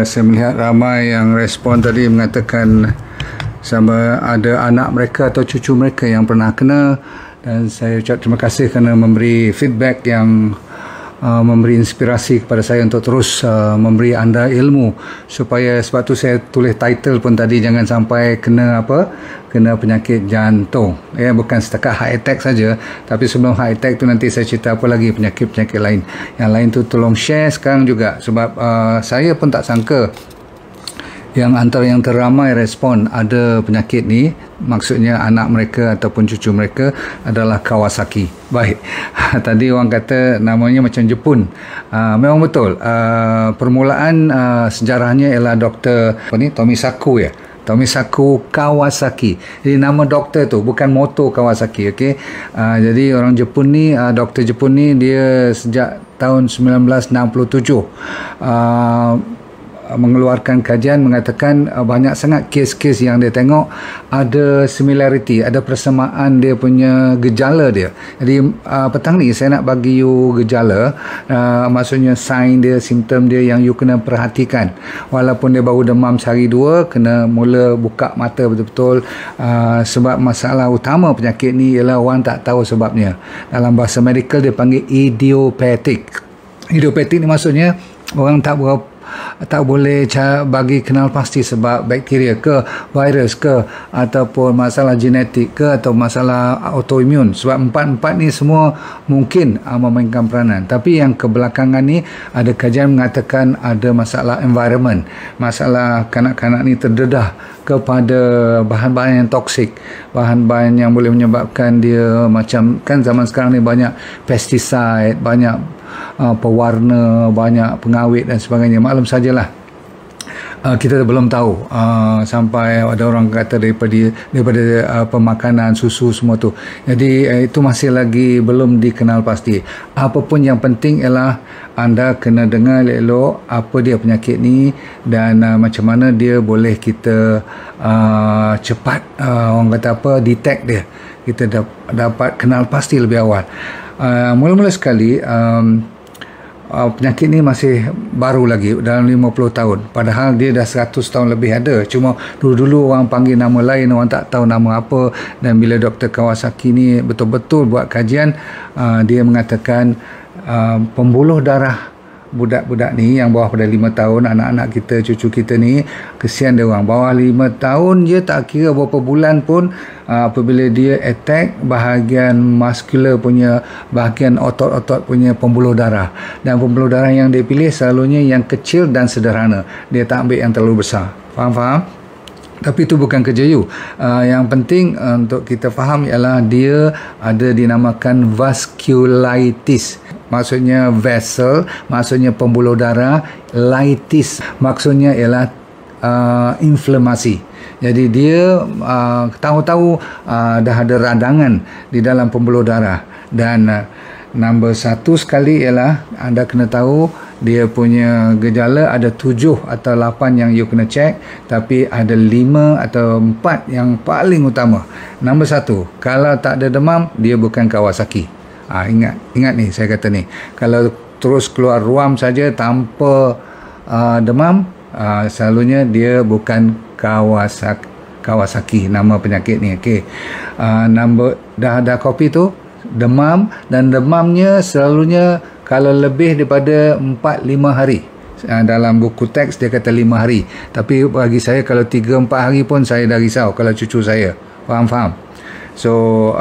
Saya melihat ramai yang respon tadi mengatakan sama ada anak mereka atau cucu mereka yang pernah kena, dan saya ucap terima kasih kerana memberi feedback yang memberi inspirasi kepada saya untuk terus memberi anda ilmu, supaya sebab tu saya tulis title pun tadi, jangan sampai kena penyakit jantung, bukan setakat heart attack saja, tapi sebelum heart attack tu nanti saya cerita apa lagi penyakit-penyakit lain. Yang lain tu tolong share sekarang juga, sebab saya pun tak sangka yang antara yang teramai respon ada penyakit ni, maksudnya anak mereka ataupun cucu mereka adalah Kawasaki. Baik, tadi orang kata namanya macam Jepun. Memang betul. Permulaan sejarahnya ialah Dr. Tomisaku Tomisaku Kawasaki. Jadi nama doktor tu bukan motor Kawasaki, okey. Jadi orang Jepun ni, doktor Jepun ni, dia sejak tahun 1967 mengeluarkan kajian mengatakan banyak sangat kes-kes yang dia tengok ada similarity, ada persamaan dia punya gejala dia. Jadi petang ni saya nak bagi you gejala, maksudnya sign dia, simptom dia yang you kena perhatikan. Walaupun dia baru demam sehari dua, kena mula buka mata betul-betul, sebab masalah utama penyakit ni ialah orang tak tahu sebabnya. Dalam bahasa medical dia panggil idiopathic. Idiopathic ni maksudnya orang tak boleh bagi kenal pasti sebab bakteria ke, virus ke, ataupun masalah genetik ke, atau masalah autoimun. Sebab empat-empat ni semua mungkin memainkan peranan. Tapi yang kebelakangan ni ada kajian mengatakan ada masalah environment, masalah kanak-kanak ni terdedah kepada bahan-bahan yang toksik, bahan-bahan yang boleh menyebabkan dia macam, kan zaman sekarang ni banyak pesticide, banyak pewarna, banyak pengawet dan sebagainya. Maklum sajalah, kita belum tahu sampai ada orang kata daripada pemakanan, susu semua tu. Jadi itu masih lagi belum dikenal pasti. Apapun yang penting ialah anda kena dengar elok apa dia penyakit ni, dan macam mana dia boleh kita cepat orang kata detect dia, kita dapat kenal pasti lebih awal. Mula-mula sekali penyakit ni masih baru lagi, dalam 50 tahun, padahal dia dah 100 tahun lebih ada. Cuma dulu-dulu orang panggil nama lain, orang tak tahu nama apa. Dan bila Dr. Kawasaki ni betul-betul buat kajian, dia mengatakan pembuluh darah budak-budak ni yang bawah pada 5 tahun, anak-anak kita, cucu kita ni, kesian dia orang bawah 5 tahun je, tak kira berapa bulan pun, apabila dia attack bahagian muscular punya, bahagian otot-otot punya pembuluh darah, dan pembuluh darah yang dia pilih selalunya yang kecil dan sederhana, dia tak ambil yang terlalu besar. Faham? Tapi itu bukan kerja you. Yang penting untuk kita faham ialah dia ada dinamakan vasculitis. Maksudnya vessel, maksudnya pembuluh darah. Litis maksudnya ialah inflamasi. Jadi dia tahu-tahu dah ada radangan di dalam pembuluh darah. Dan nombor satu sekali ialah anda kena tahu dia punya gejala ada 7 atau 8 yang you kena check, tapi ada 5 atau 4 yang paling utama. Nombor 1, kalau tak ada demam, dia bukan Kawasaki. Ingat ni, saya kata ni, kalau terus keluar ruam saja tanpa demam, selalunya dia bukan Kawasaki nama penyakit ni. Okey. Nombor dah ada kopi tu, demam, dan demamnya selalunya kalau lebih daripada 4-5 hari. Dalam buku teks dia kata 5 hari, tapi bagi saya kalau 3-4 hari pun saya dah risau kalau cucu saya. Faham? So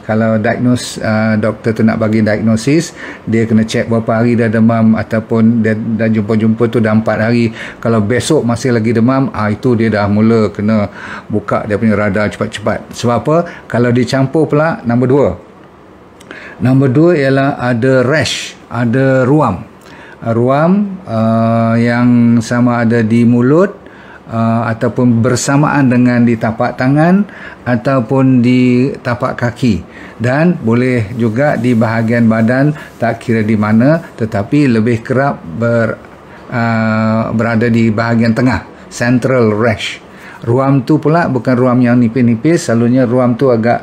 kalau diagnose, doktor tu nak bagi diagnosis, dia kena check berapa hari dah demam, ataupun dia dah jumpa tu dah 4 hari. Kalau besok masih lagi demam, itu dia dah mula kena buka dia punya radar cepat-cepat. Sebab apa? Kalau dicampur pula, nombor 2 ialah ada rash, ada ruam yang sama ada di mulut, ataupun bersamaan dengan di tapak tangan ataupun di tapak kaki, dan boleh juga di bahagian badan, tak kira di mana, tetapi lebih kerap berada di bahagian tengah, central rash. Ruam tu pula bukan ruam yang nipis-nipis, selalunya ruam tu agak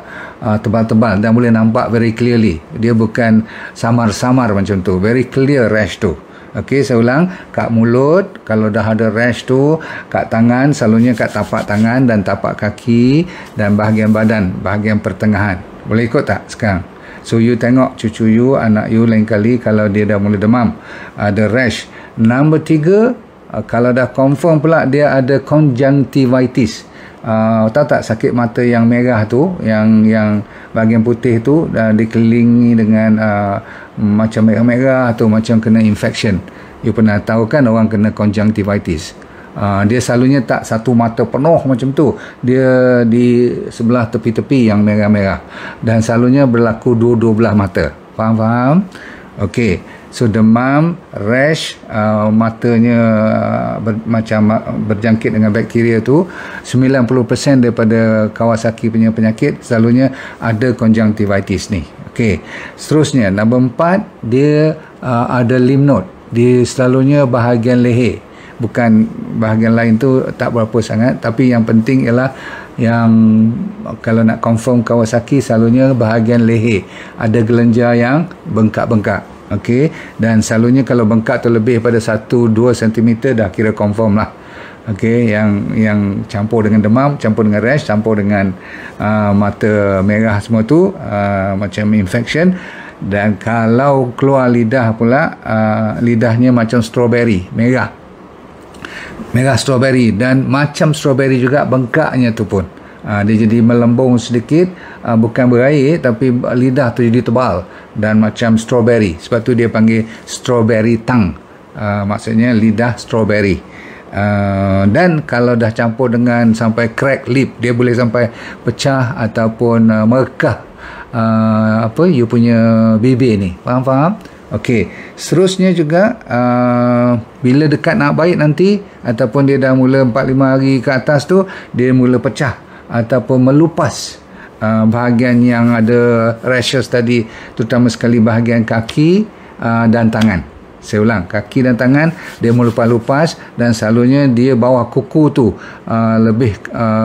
tebal-tebal dan boleh nampak very clearly. Dia bukan samar-samar macam tu, very clear rash tu. Okey, saya ulang, kat mulut, kalau dah ada rash tu, kat tangan, selalunya kat tapak tangan dan tapak kaki dan bahagian badan, bahagian pertengahan. Boleh ikut tak sekarang? So you tengok cucu you, anak you lain kali kalau dia dah mula demam, ada rash. Nombor 3, kalau dah confirm pula dia ada conjunctivitis. Tahu tak sakit mata yang merah tu, yang bahagian putih tu dikelilingi dengan macam merah-merah atau macam kena infection. You pernah tahu kan orang kena conjunctivitis? Dia selalunya tak satu mata penuh macam tu, dia di sebelah tepi-tepi yang merah-merah, dan selalunya berlaku dua belah mata. Faham? Okey, so demam, rash, matanya macam berjangkit dengan bakteria tu, 90% daripada Kawasaki punya penyakit selalunya ada conjunctivitis ni. Okey, seterusnya nombor 4, dia ada lymph node, dia selalunya bahagian leher. Bukan bahagian lain tu tak berapa sangat, tapi yang penting ialah yang kalau nak confirm Kawasaki selalunya bahagian leher ada kelenjar yang bengkak-bengkak. Okey, dan selalunya kalau bengkak tu lebih pada 1-2 cm dah kira confirm lah. Okey, yang campur dengan demam, campur dengan rash, campur dengan mata merah semua tu, macam infection. Dan kalau keluar lidah pula, lidahnya macam strawberry, merah strawberry, dan macam strawberry juga bengkaknya tu pun. Dia jadi melembung sedikit, bukan berair tapi lidah tu jadi tebal dan macam strawberry, sebab tu dia panggil strawberry tongue, maksudnya lidah strawberry. Dan kalau dah campur dengan sampai crack lip, dia boleh sampai pecah ataupun merekah you punya bibir ni. Faham? Okey, seterusnya juga bila dekat nak baik nanti, ataupun dia dah mula 4-5 hari ke atas tu, dia mula pecah ataupun melupas bahagian yang ada rashes tadi, terutama sekali bahagian kaki dan tangan. Saya ulang, kaki dan tangan dia melupas-lupas, dan selalunya dia bawah kuku tu lebih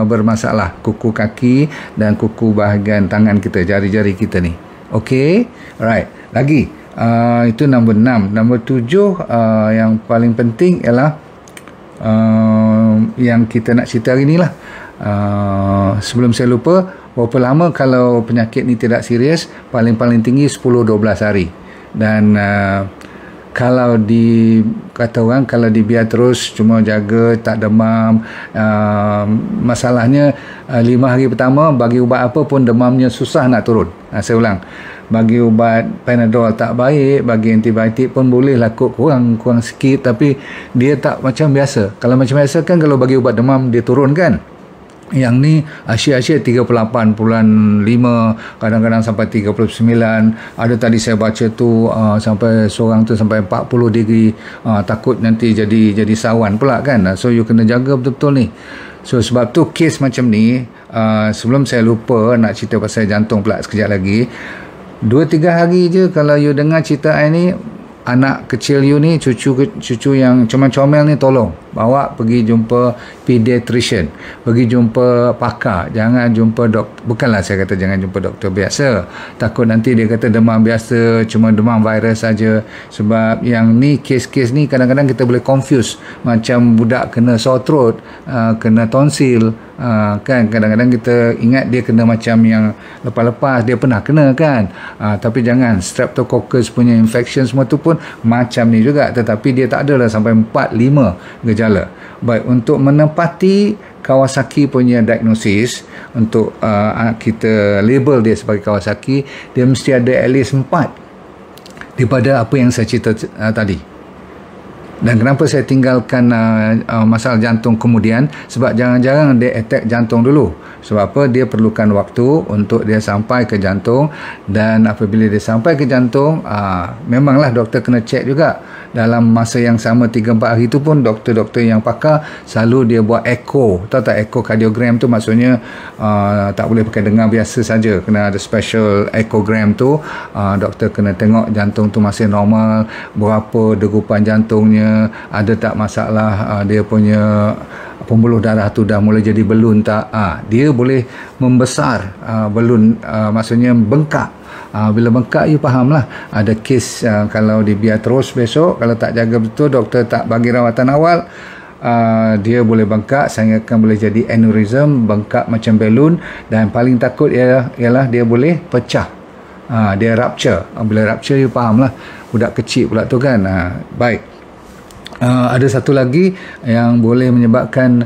bermasalah, kuku kaki dan kuku bahagian tangan kita, jari-jari kita ni. Okey, alright. Lagi itu nombor 6. Nombor 7, yang paling penting ialah yang kita nak cerita hari ni lah. Sebelum saya lupa, berapa lama kalau penyakit ni tidak serius? Paling tinggi 10-12 hari. Dan kalau kata orang, kalau dibiar terus cuma jaga tak demam, masalahnya 5 hari pertama bagi ubat apa pun demamnya susah nak turun. Saya ulang, bagi ubat Panadol tak baik, bagi antibiotik pun boleh lah kurang sikit, tapi dia tak macam biasa. Kalau macam biasa kan, kalau bagi ubat demam dia turun kan. Yang ni asyik 38.5, kadang-kadang sampai 39. Ada tadi saya baca tu sampai seorang tu sampai 40 degree. Takut nanti jadi sawan pula kan. So you kena jaga betul-betul ni. So sebab tu kes macam ni, sebelum saya lupa nak cerita pasal jantung pula sekejap lagi. 2-3 hari je kalau you dengar cerita saya ni, anak kecil you ni, cucu yang comel-comel ni, tolong bawa pergi jumpa pediatrician, pergi jumpa pakar. Jangan jumpa bukanlah saya kata jangan jumpa doktor biasa, takut nanti dia kata demam biasa, cuma demam virus saja. Sebab yang ni, kes-kes ni kadang-kadang kita boleh confuse, macam budak kena sore throat, kena tonsil, kan kadang-kadang kita ingat dia kena macam yang lepas-lepas dia pernah kena kan. Tapi jangan, streptococcus punya infection semua tu pun macam ni juga, tetapi dia tak ada lah sampai 4-5 gejala. Baik, untuk menepati Kawasaki punya diagnosis, untuk kita label dia sebagai Kawasaki, dia mesti ada at least 4 daripada apa yang saya cerita tadi. Dan kenapa saya tinggalkan masalah jantung kemudian? Sebab jarang-jarang dia attack jantung dulu. Sebab apa? Dia perlukan waktu untuk dia sampai ke jantung. Dan apabila dia sampai ke jantung, memanglah doktor kena check juga. Dalam masa yang sama 3-4 hari tu pun, doktor-doktor yang pakar selalu dia buat echo. Tahu tak echocardiogram tu? Maksudnya tak boleh pakai dengar biasa saja, kena ada special echogram tu. Doktor kena tengok jantung tu masih normal, berapa degupan jantungnya, ada tak masalah dia punya pembuluh darah tu dah mula jadi belun tak, dia boleh membesar, belun maksudnya bengkak. Bila bengkak, you faham lah, ada kes kalau dibiar terus besok, kalau tak jaga betul, doktor tak bagi rawatan awal, dia boleh bengkak sehingga akan boleh jadi aneurism, bengkak macam belun, dan paling takut ialah dia boleh pecah. Dia rupture. Bila rupture, you faham lah, budak kecil pula tu kan. Baik. Ada satu lagi yang boleh menyebabkan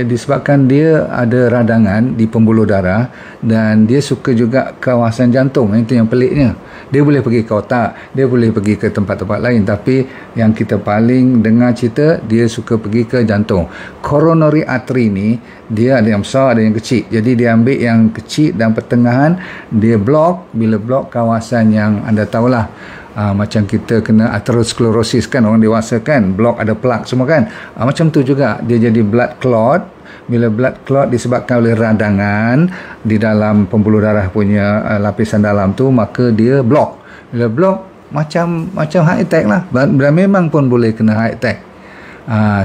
disebabkan dia ada radangan di pembuluh darah dan dia suka juga kawasan jantung. Itu yang peliknya. Dia boleh pergi ke otak, dia boleh pergi ke tempat-tempat lain, tapi yang kita paling dengar cerita, dia suka pergi ke jantung. Coronary artery ni, dia ada yang besar, ada yang kecil. Jadi dia ambil yang kecil dan pertengahan, dia block. Bila block kawasan yang anda tahulah, macam kita kena atherosclerosis kan, orang dewasa kan, blok ada plak semua kan, macam tu juga dia jadi blood clot. Bila blood clot disebabkan oleh radangan di dalam pembuluh darah punya lapisan dalam tu, maka dia blok. Bila blok, macam heart attack lah, dan memang pun boleh kena heart attack.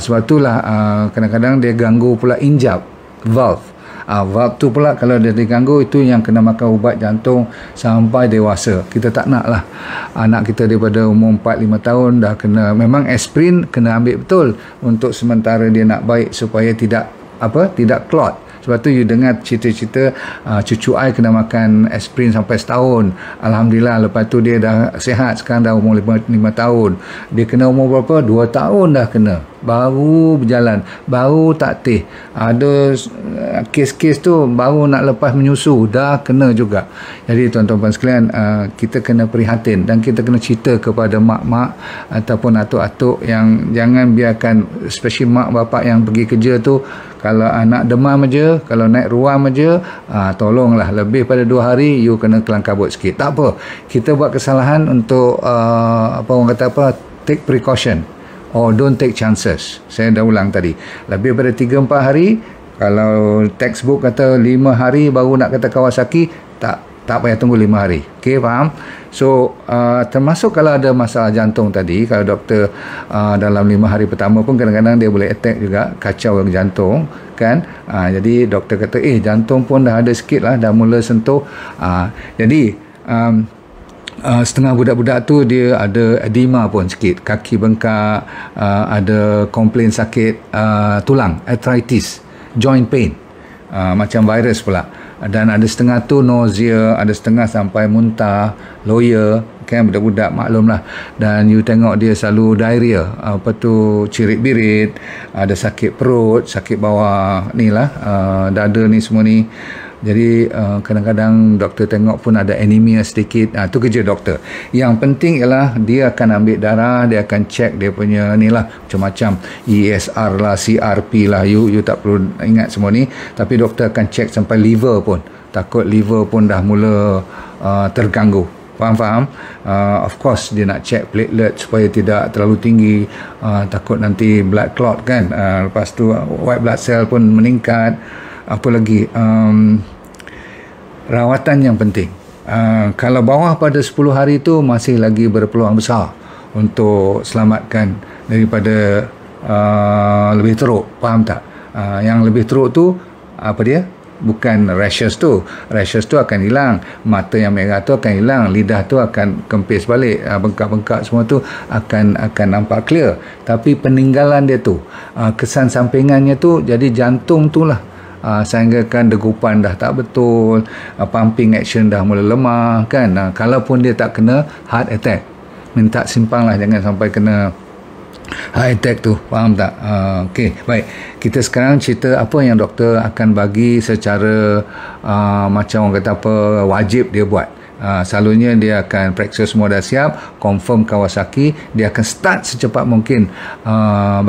Sebab itulah kadang-kadang dia ganggu pula injap valve. Valve tu pula kalau dia diganggu, itu yang kena makan ubat jantung sampai dewasa. Kita tak nak lah anak kita daripada umur 4-5 tahun dah kena, memang aspirin kena ambil betul untuk sementara dia nak baik supaya tidak clot. Sebab tu you dengar cerita-cerita cucu I kena makan aspirin sampai setahun. Alhamdulillah, lepas tu dia dah sihat, sekarang dah umur 5 tahun. Dia kena umur berapa? 2 tahun dah kena, baru berjalan, baru taktis. Ada kes-kes tu baru nak lepas menyusu dah kena juga. Jadi tuan-tuan sekalian, kita kena prihatin dan kita kena cerita kepada mak-mak ataupun atuk-atuk yang jangan biarkan, especially mak bapak yang pergi kerja tu, kalau anak demam aja, kalau naik ruam aja, tolonglah, lebih pada 2 hari you kena kelang kabut sikit. Tak apa, kita buat kesalahan untuk orang kata take precaution or don't take chances. Saya dah ulang tadi, lebih pada 3-4 hari. Kalau textbook kata 5 hari baru nak kata Kawasaki, tak payah tunggu 5 hari. Okey, faham? So termasuk kalau ada masalah jantung tadi, kalau doktor dalam 5 hari pertama pun kadang-kadang dia boleh attack juga, kacau jantung kan. Jadi doktor kata jantung pun dah ada sikit lah, dah mula sentuh. Jadi setengah budak-budak tu dia ada edema pun sikit, kaki bengkak, ada komplain sakit tulang, arthritis, joint pain, macam virus pula. Dan ada setengah tu nausea, ada setengah sampai muntah, loya kan, budak-budak maklumlah. Dan you tengok dia selalu diarrhea, cirit-birit, ada sakit perut, sakit bawah ni lah, dada ni semua ni. Jadi kadang-kadang doktor tengok pun ada anemia sedikit. Tu kerja doktor. Yang penting ialah dia akan ambil darah, dia akan check dia punya ni lah, macam-macam, ESR lah, CRP lah, you tak perlu ingat semua ni, tapi doktor akan check sampai liver pun. Takut liver pun dah mula terganggu. Faham? Of course dia nak check platelet supaya tidak terlalu tinggi, takut nanti blood clot kan. Lepas tu white blood cell pun meningkat. Apa lagi, rawatan yang penting. Kalau bawah pada 10 hari tu masih lagi berpeluang besar untuk selamatkan daripada lebih teruk. Faham tak? Yang lebih teruk tu apa dia? Bukan rashes tu. Rashes tu akan hilang, mata yang merah tu akan hilang, lidah tu akan kempis balik, bengkak-bengkak semua tu akan nampak clear. Tapi peninggalan dia tu, kesan sampingannya tu, jadi jantung tu lah, sehingga kan degupan dah tak betul, pumping action dah mula lemah kan. Kalaupun dia tak kena heart attack, minta simpang lah, jangan sampai kena heart attack tu. Faham tak? Okey, baik, kita sekarang cerita apa yang doktor akan bagi secara macam orang kata wajib dia buat. Selalunya dia akan periksa semua dah siap, confirm Kawasaki, dia akan start secepat mungkin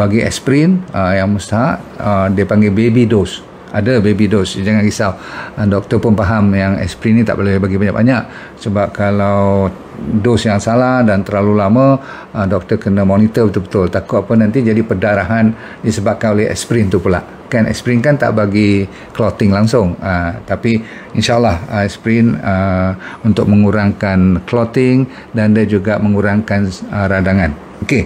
bagi aspirin yang mustahak, dia panggil baby dose. Ada baby dose, jangan risau. Doktor pun faham yang aspirin ni tak boleh bagi banyak-banyak, sebab kalau dos yang salah dan terlalu lama, doktor kena monitor betul-betul, takut apa nanti jadi perdarahan disebabkan oleh aspirin tu pula kan. Aspirin kan tak bagi clotting langsung, tapi insyaAllah aspirin untuk mengurangkan clotting dan dia juga mengurangkan radangan. Okey,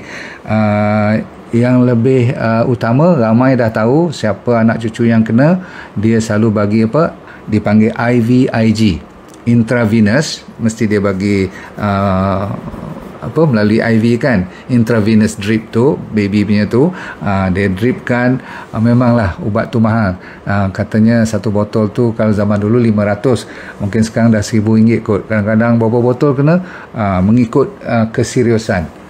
yang lebih utama, ramai dah tahu siapa anak cucu yang kena, dia selalu bagi apa, dipanggil IVIG, intravenous, mesti dia bagi melalui IV kan, intravenous drip tu, baby punya tu, dia dripkan. Memanglah ubat tu mahal, katanya satu botol tu kalau zaman dulu 500, mungkin sekarang dah RM1,000 kot. Kadang-kadang berapa botol kena, mengikut keseriusan.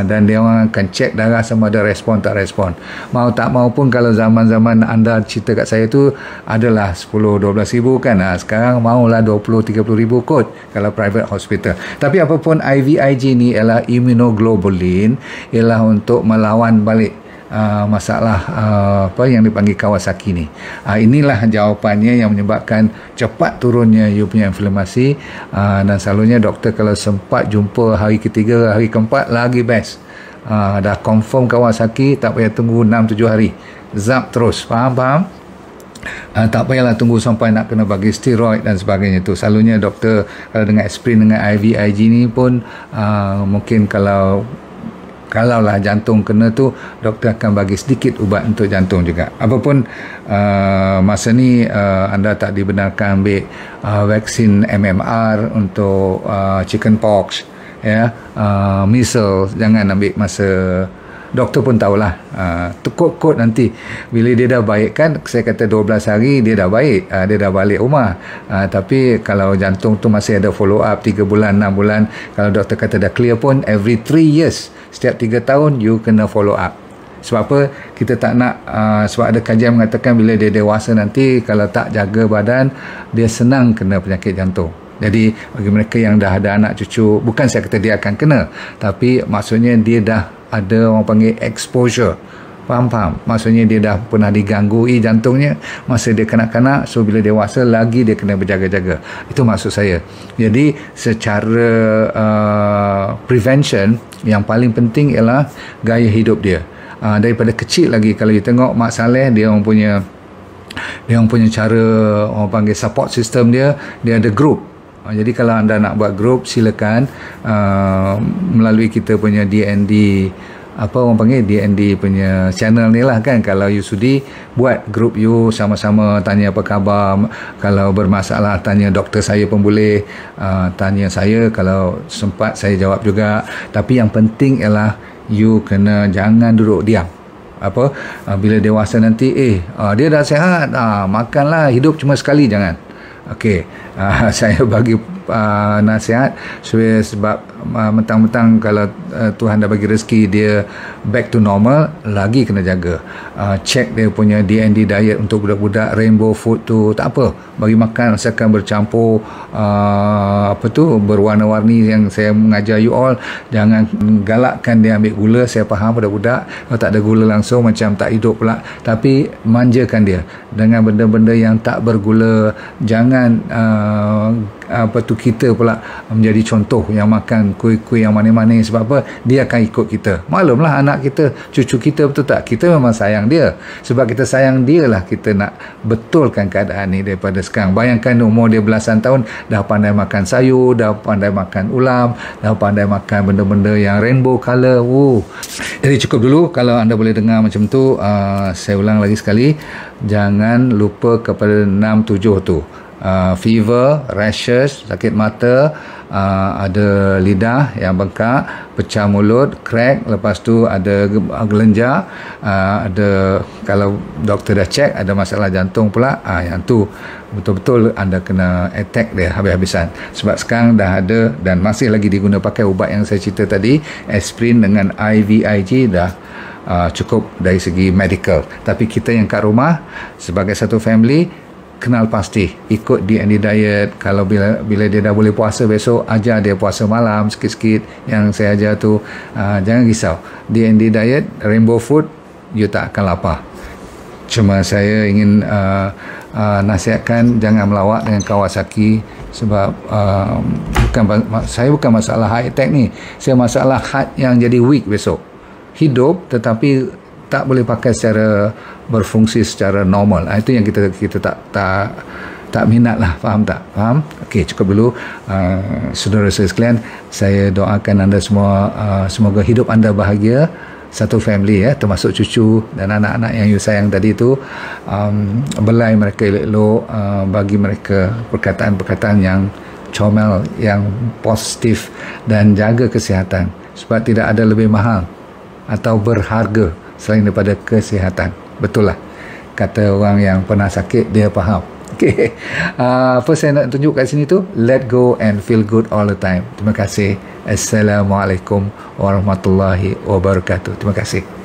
Dan dia orang akan cek darah sama ada respon tak respon. Mau tak mau pun, kalau zaman-zaman anda cerita kat saya tu adalah 10-12 ribu kan, sekarang maulah 20-30 ribu kot kalau private hospital. Tapi apapun, IVIG ni ialah immunoglobulin, ialah untuk melawan balik masalah apa yang dipanggil Kawasaki ni. Inilah jawapannya yang menyebabkan cepat turunnya you punya inflamasi. Dan selalunya doktor kalau sempat jumpa hari ketiga, hari keempat lagi best. Dah confirm Kawasaki, tak payah tunggu 6-7 hari, zap terus. Faham? Tak payahlah tunggu sampai nak kena bagi steroid dan sebagainya tu. Selalunya doktor kalau dengan aspirin, dengan IVIG ni pun mungkin kalau lah jantung kena tu, doktor akan bagi sedikit ubat untuk jantung juga. Apapun masa ni anda tak dibenarkan ambil vaksin MMR untuk chickenpox, ya, measles, jangan ambil masa. Doktor pun tahulah, kod nanti bila dia dah baik kan, saya kata 12 hari dia dah baik, dia dah balik rumah. Tapi kalau jantung tu masih ada follow up 3 bulan, 6 bulan, kalau doktor kata dah clear pun, every 3 years, setiap 3 tahun you kena follow up. Sebab apa? Kita tak nak, sebab ada kajian mengatakan bila dia dewasa nanti, kalau tak jaga badan, dia senang kena penyakit jantung. Jadi bagi mereka yang dah ada anak cucu, bukan saya kata dia akan kena, tapi maksudnya dia dah ada, orang panggil exposure. Faham? Maksudnya dia dah pernah diganggu jantungnya masa dia kanak-kanak, so bila dewasa lagi dia kena berjaga-jaga. Itu maksud saya. Jadi secara prevention, yang paling penting ialah gaya hidup dia. Daripada kecil lagi, kalau you tengok Mak Saleh, dia orang punya cara, orang panggil support system dia ada group. Jadi kalau anda nak buat grup, silakan melalui kita punya DND, apa orang panggil, DND punya channel ni lah kan. Kalau you sudi, buat grup you sama-sama, tanya apa khabar, kalau bermasalah tanya doktor saya pun boleh, tanya saya, kalau sempat saya jawab juga. Tapi yang penting ialah you kena jangan duduk diam. Bila dewasa nanti dia dah sihat, makanlah, hidup cuma sekali, jangan. Okey, saya bagi nasihat sebab mentang-mentang kalau Tuhan dah bagi rezeki dia back to normal, lagi kena jaga. Check dia punya DND diet untuk budak-budak, rainbow food tu tak apa, bagi makan asalkan bercampur berwarna-warni yang saya mengajar you all. Jangan galakkan dia ambil gula, saya faham budak-budak kalau tak ada gula langsung macam tak hidup pula, tapi manjakan dia dengan benda-benda yang tak bergula. Jangan kita pula menjadi contoh yang makan kuih-kuih yang manis-manis. Sebab apa? Dia akan ikut kita. Maklumlah anak kita, cucu kita, betul tak? Kita memang sayang dia. Sebab kita sayang dia lah kita nak betulkan keadaan ni daripada sekarang. Bayangkan umur dia belasan tahun, dah pandai makan sayur, dah pandai makan ulam, dah pandai makan benda-benda yang rainbow color. Jadi cukup dulu. Kalau anda boleh dengar macam tu, saya ulang lagi sekali, jangan lupa kepada 6-7 tu. Fever, rashes, sakit mata, ada lidah yang bengkak, pecah mulut, crack, lepas tu ada gelenjar, ada, kalau doktor dah cek ada masalah jantung pula, yang tu betul-betul anda kena attack dia habis-habisan. Sebab sekarang dah ada dan masih lagi diguna pakai ubat yang saya cerita tadi, aspirin dengan IVIG dah cukup dari segi medical. Tapi kita yang kat rumah sebagai satu family, kenal pasti, ikut DND diet. Kalau bila dia dah boleh puasa besok, ajar dia puasa malam sikit-sikit yang saya ajar tu. Jangan risau, DND diet, rainbow food, you tak akan lapar. Cuma saya ingin nasihatkan jangan melawak dengan Kawasaki. Sebab saya bukan masalah heart attack ni, saya masalah heart yang jadi weak besok. Hidup tetapi tak boleh pakai secara berfungsi secara normal. Itu yang kita tak minat lah. Faham tak? Faham? Okey, cukup dulu. Saudara-saudara sekalian, saya doakan anda semua, semoga hidup anda bahagia, satu family ya, termasuk cucu dan anak-anak yang you sayang tadi tu, belai mereka elok-elok, bagi mereka perkataan-perkataan yang comel, yang positif, dan jaga kesihatan, sebab tidak ada lebih mahal atau berharga selain daripada kesihatan. Betul lah kata orang yang pernah sakit, dia faham. Okay. Apa saya nak tunjuk kat sini tu, let go and feel good all the time. Terima kasih. Assalamualaikum warahmatullahi wabarakatuh. Terima kasih.